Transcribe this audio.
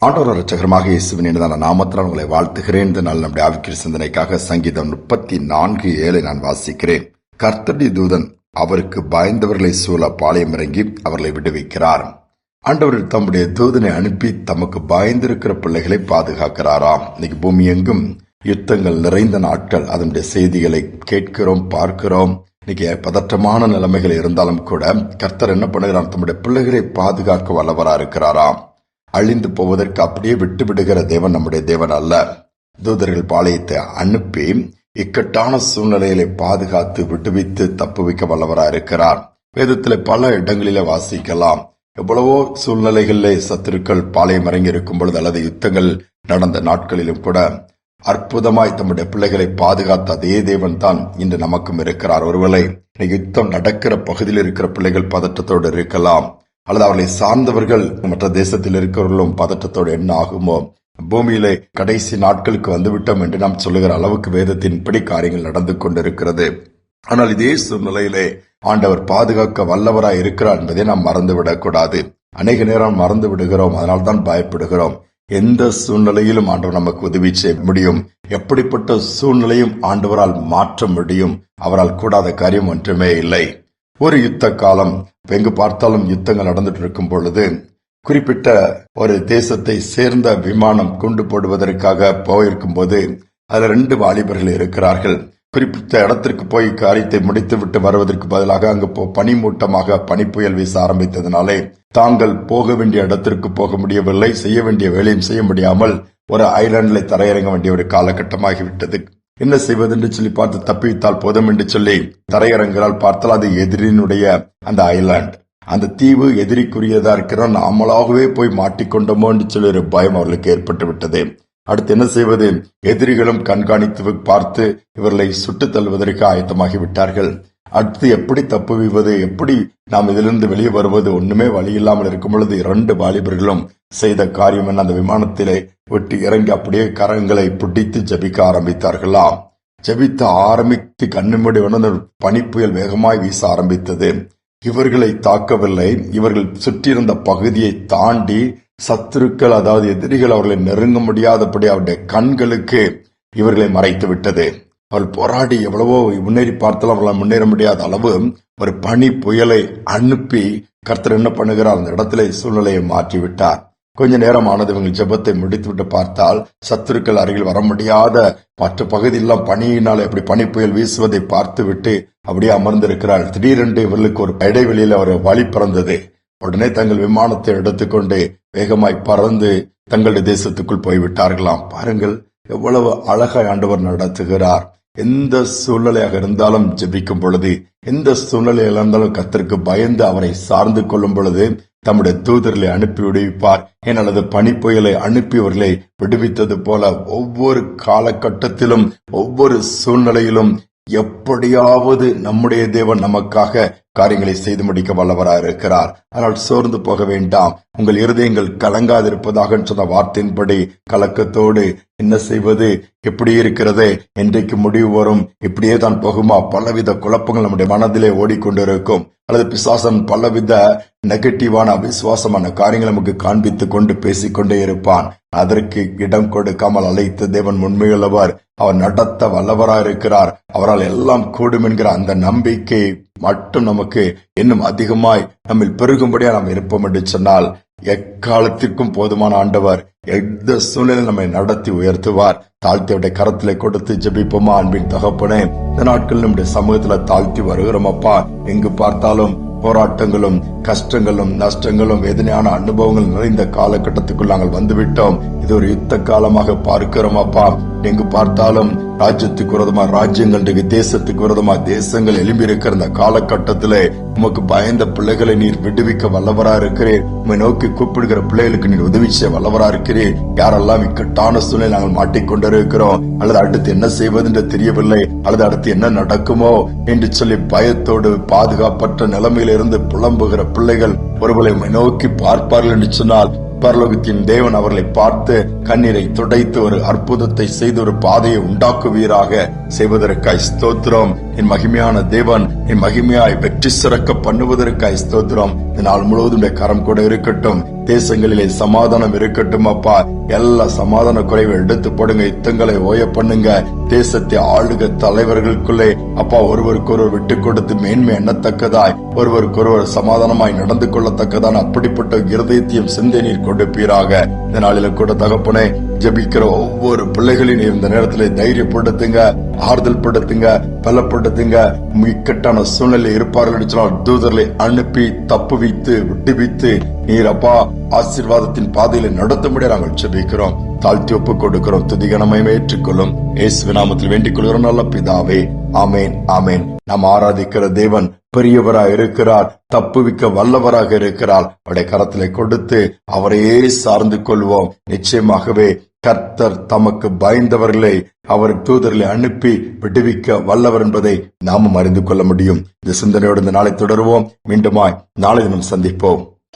ஆண்டவர் இரட்சகருமாக இயேசுவின் இனிதான நாமத்தினால் உங்களை வாழ்த்துகிறேன். இந்த நாள் நம்முடைய ஆவிக்குரிய சிந்தனைக்காக சங்கீதம் 34:7 நான் வாசிக்கிறேன். கர்த்தருடைய தூதன் அவருக்கு பயந்தவர்களை சூழ பாளையம் இறங்கி அவர்களை விடுவிக்கிறார். ஆண்டவர் தம்முடைய தூதனை அனுப்பி தமக்கு பயந்திருக்கிற பிள்ளைகளை பாதுகாக்கிறாராம். இன்னைக்கு பூமி எங்கும் யுத்தங்கள் நிறைந்த நாட்கள். அதனுடைய செய்திகளை கேட்கிறோம், பார்க்கிறோம். இன்னைக்கு பதற்றமான நிலைமைகள் இருந்தாலும் கூட கர்த்தர் என்ன பண்ணுகிறார்? தம்முடைய பிள்ளைகளை பாதுகாக்க வல்லவரா இருக்கிறாராம். அழிந்து போவதற்கு அப்படியே விட்டு விடுகிற தேவன் நம்முடைய தேவன் அல்ல. தூதர்கள் பாளையத்தை அனுப்பி இக்கட்டான சூழ்நிலைகளை பாதுகாத்து விடுவித்து தப்புவிக்க வல்லவரா இருக்கிறார். வேதத்திலே பல இடங்களிலே வாசிக்கலாம். எவ்வளவோ சூழ்நிலைகளிலே சத்துருக்கள் பாளையம் இறங்கி இருக்கும் பொழுது அல்லது யுத்தங்கள் நடந்த நாட்களிலும் கூட அற்புதமாய் தம்முடைய பிள்ளைகளை பாதுகாத்த அதே தேவன் தான் இன்று நமக்கும் இருக்கிறார். ஒருவேளை யுத்தம் நடக்கிற பகுதியில் இருக்கிற பிள்ளைகள் பதற்றத்தோடு இருக்கலாம், அல்லது அவர்களை சார்ந்தவர்கள் மற்ற தேசத்தில் இருக்கிறவர்களும் பதற்றத்தோடு என்ன ஆகுமோ, பூமியிலே கடைசி நாட்களுக்கு வந்துவிட்டோம் என்று நாம் சொல்லுகிற அளவுக்கு வேதத்தின்படி காரியங்கள் நடந்து கொண்டிருக்கிறது. ஆனால் இதே சூழ்நிலையிலே ஆண்டவர் பாதுகாக்க வல்லவராய் இருக்கிறார் என்பதை நாம் மறந்துவிடக் கூடாது. அநேக நேரம் மறந்து விடுகிறோம், அதனால்தான் பயப்படுகிறோம். எந்த சூழ்நிலையிலும் ஆண்டவர் நமக்கு உதவி செய்ய முடியும். எப்படிப்பட்ட சூழ்நிலையும் ஆண்டவரால் மாற்ற முடியும். அவரால் கூடாத காரியம் ஒன்றுமே இல்லை. ஒரு யுத்த காலம், எங்கு பார்த்தாலும் யுத்தங்கள் நடந்துட்டு இருக்கும் பொழுது குறிப்பிட்ட ஒரு தேசத்தை சேர்ந்த விமானம் குண்டு போடுவதற்காக போயிருக்கும் போது அதுல 2 வாலிபர்கள் இருக்கிறார்கள். குறிப்பிட்ட இடத்திற்கு போய் காரியத்தை முடித்து விட்டு வருவதற்கு பதிலாக அங்கு பனிமூட்டமாக பனிப்புயல் வீச ஆரம்பித்ததினாலே தாங்கள் போக வேண்டிய இடத்திற்கு போக முடியவில்லை. செய்ய வேண்டிய வேலையும் செய்ய முடியாமல் ஒரு ஐலாண்டில் தரையிறங்க வேண்டிய ஒரு காலகட்டமாகிவிட்டது. என்ன செய்வது என்று சொல்லி பார்த்து தப்பித்தால் போதும் என்று சொல்லி தரையிறங்கிறால் பார்த்தால் அது எதிரினுடைய அந்த ஐலாண்ட், அந்த தீவு எதிரிக்குரியதா இருக்கிற நாமளாகவே போய் மாட்டிக்கொண்டோமோ என்று சொல்லி ஒரு பயம் அவர்களுக்கு ஏற்பட்டு விட்டது. அடுத்து என்ன செய்வது? எதிரிகளும் கண்காணித்து பார்த்து இவர்களை சுட்டுத் தள்ளுவதற்கு ஆயத்தமாகி விட்டார்கள். அடுத்து எப்படி தப்புவிவது, எப்படி நாம் இதிலிருந்து வெளியே வருவது? ஒண்ணுமே வழி இல்லாமல் இருக்கும் பொழுது 2 வாலிபர்களும் செய்த காரியம் என்ன? அந்த விமானத்திலே விட்டு இறங்கி அப்படியே கரங்களை பிடித்து ஜபிக்க ஆரம்பித்தார்களாம். ஜபித்து ஆரம்பித்து கண்ணுமூடி வந்து பனிப்புயல் வேகமாய் வீச ஆரம்பித்தது. இவர்களை தாக்கவில்லை. இவர்கள் சுற்றியிருந்த பகுதியை தாண்டி சத்துருக்கள், அதாவது எதிரிகள் அவர்களை நெருங்க முடியாதபடி அவருடைய கண்களுக்கு இவர்களை மறைத்து விட்டது. அவர்கள் போராடி எவ்வளவோ முன்னேறி பார்த்தாலும் அவர்களால் முன்னேற முடியாத அளவு ஒரு பனி புயலை அனுப்பி கர்த்தர் என்ன பண்ணுகிறார்? அந்த இடத்துல சூழ்நிலையை மாற்றிவிட்டார். கொஞ்ச நேரம் ஆனது. இவங்க ஜெபத்தை முடித்துவிட்டு பார்த்தால் சத்துருக்கள் அருகில் வர முடியாத மற்ற பகுதியெல்லாம் பனியினால் எப்படி பனி புயல் வீசுவதை பார்த்து விட்டு அப்படியே அமர்ந்திருக்கிறார். திடீரென்று இவர்களுக்கு ஒரு இடைவெளியில் ஒரு வழி பிறந்தது. உடனே தங்கள் விமானத்தை எடுத்துக்கொண்டு வேகமாய் பறந்து தங்களுடைய தேசத்துக்குள் போய்விட்டார்களாம். பாருங்கள் எவ்வளவு அழகாய் ஆண்டவர் நடத்துகிறார். எந்த சூழ்நிலையாக இருந்தாலும் ஜெபிக்கும் பொழுது, எந்த சூழ்நிலையில் இருந்தாலும் கர்த்தருக்கு பயந்து அவரை சார்ந்து கொள்ளும் பொழுது தம்முடைய தூதர்களை அனுப்பி விடுவிப்பார். அல்லது பனிப்புயலை அனுப்பி அவர்களை விடுவித்தது போல ஒவ்வொரு காலகட்டத்திலும் ஒவ்வொரு சூழ்நிலையிலும் எப்படியாவது நம்முடைய தேவன் நமக்காக காரியங்களை செய்து முடிக்க வல்லவராக இருக்கிறார். ஆனால் சோர்ந்து போக வேண்டாம். உங்கள் இருதயங்கள் கலங்காதிருப்பதாக சொன்ன வார்த்தையின்படி கலக்கத்தோடு என்ன செய்வது, எப்படி இருக்கிறது, என்றைக்கு முடிவு வரும், இப்படியே தான் போகுமா, பலவித குழப்பங்கள் நம்முடைய மனதிலே ஓடிக்கொண்டிருக்கும். அல்லது பிசாசன் பலவித நெகட்டிவான அவிசுவாசமான காரியங்களை நமக்கு காண்பித்துக் கொண்டு பேசிக்கொண்டே இருப்பான். அதற்கு இடம் கொடுக்காமல் அழைத்த தேவன் உண்மையுள்ளவர். அவர் நடத்த வல்லவராக இருக்கிறார். அவரால் எல்லாம் கூடும் என்கிற அந்த நம்பிக்கை மட்டும் நமக்கு இன்னும் அதிகமாய் நம்மில் பெருகும்படியா நாம் இருப்போம் என்று சொன்னால் எக்காலத்திற்கும் போதுமான ஆண்டவர் எந்த சூழ்நிலை நம்மை நடத்தி உயர்த்துவார். தாழ்த்தியுடைய கரத்திலே கொடுத்து ஜெபிப்போமா? அன்பின் தகப்பனே, இந்த நாட்கள் நம்முடைய சமூகத்துல தாழ்த்தி வருகிறோம் அப்பா. எங்கு பார்த்தாலும் போராட்டங்களும் கஷ்டங்களும் நஷ்டங்களும் வேதனையான அனுபவங்கள் நிறைந்த காலகட்டத்துக்குள் நாங்கள் வந்துவிட்டோம். இது ஒரு யுத்த காலமாக பார்க்கிறோம் அப்பா. எங்கு பார்த்தாலும் ராஜ்யத்துக்கு விரோதமா ராஜ்யங்கள், தேசத்துக்கு விரோதமா தேசங்கள் எழும்பி இருக்கிற இந்த காலகட்டத்திலே உமக்கு பயந்த பிள்ளைகளை நீர் விடுவிக்க வல்லவரா இருக்கிறேன். உண்மை நோக்கி கூப்பிடுகிற பிள்ளைகளுக்கு நீர் உதவி செய்ய வல்லவரா இருக்கிறேன். யாரெல்லாம் இக்கட்டான சூழ்நிலை நாங்கள் மாட்டிக்கொண்டிருக்கிறோம், அல்லது அடுத்து என்ன செய்வது என்று தெரியவில்லை, அல்லது அடுத்து என்ன நடக்குமோ என்று சொல்லி பயத்தோடு பாதுகாப்பற்ற நிலைமையிலிருந்து புலம்புகிற பிள்ளைகள் ஒருவரை உம்மை நோக்கி பார்ப்பார்கள் என்று சொன்னால் பரலோகத்தின் தேவன் அவர்களை பார்த்து கண்ணீரை துடைத்து ஒரு அற்புதத்தை செய்து ஒரு பாதையை உண்டாக்குவீராக. செய்வதற்காய் ஸ்தோத்திரம். என் மகிமையான தேவன் என் மகிமையாய் வெற்றி சிறக்க பண்ணுவதற்காய் ஸ்தோத்திரம். இந்த நாள் முழுவதும் கரம் கூட இருக்கட்டும். தேசங்களிலே சமாதானம் இருக்கட்டும் அப்பா. எல்லா சமாதான குறைவை எடுத்து போடுங்க. யுத்தங்களை ஓய பண்ணுங்க. தேசத்தை ஆளுக தலைவர்களுக்குள்ளே அப்பா ஒருவருக்கொருவர் விட்டு கொடுத்து மேன்மை எண்ணத்தக்கதாய், ஒருவருக்கொருவர் சமாதானமாய் நடந்து கொள்ளத்தக்கதான அப்படிப்பட்ட இருதயத்தையும் சிந்தனையில் கொடுப்பீராக. இந்த நாளில கூட தகப்பனே, ஜெபிக்கிற ஒவ்வொரு பிள்ளைகளையும் இந்த நேரத்தில் தைரியப்படுத்துங்க, ஆறுதல் படுத்துங்க, பலப்படுத்துங்க. இக்கட்டான சூழ்நிலை இருப்பார்கள் தூதர்களை அனுப்பி தப்பு வைத்து விட்டுவித்து நீர் அப்பா ஆசீர்வாதத்தின் பாதையில நடத்தும்படி நாங்கள் ஜெபிக்கிறோம். தாழ்த்தி ஒப்புக் கொடுக்கிறோம். துதிகனமையும் ஏற்றுக்கொள்ளும். இயேசுவின் நாமத்தில் வேண்டிக் கொள்கிறோம் நல்ல பிதாவே. ஆமேன், ஆமேன். நாம் ஆராதிக்கிற தேவன் பெரியவராக இருக்கிறார், தப்புவிக்க வல்லவராக இருக்கிறார். அவருடைய கரத்திலே கொடுத்து அவரையே சார்ந்து கொள்வோம். நிச்சயமாகவே கர்த்தர் தமக்கு பயந்தவர்களை அவர் தூதர்களை அனுப்பி விடுவிக்க வல்லவர் என்பதை நாமும் அறிந்து கொள்ள முடியும். இந்த சிந்தனையோடு இந்த நாளை தொடருவோம். மீண்டுமாய் நாளை தினம் சந்திப்போம்.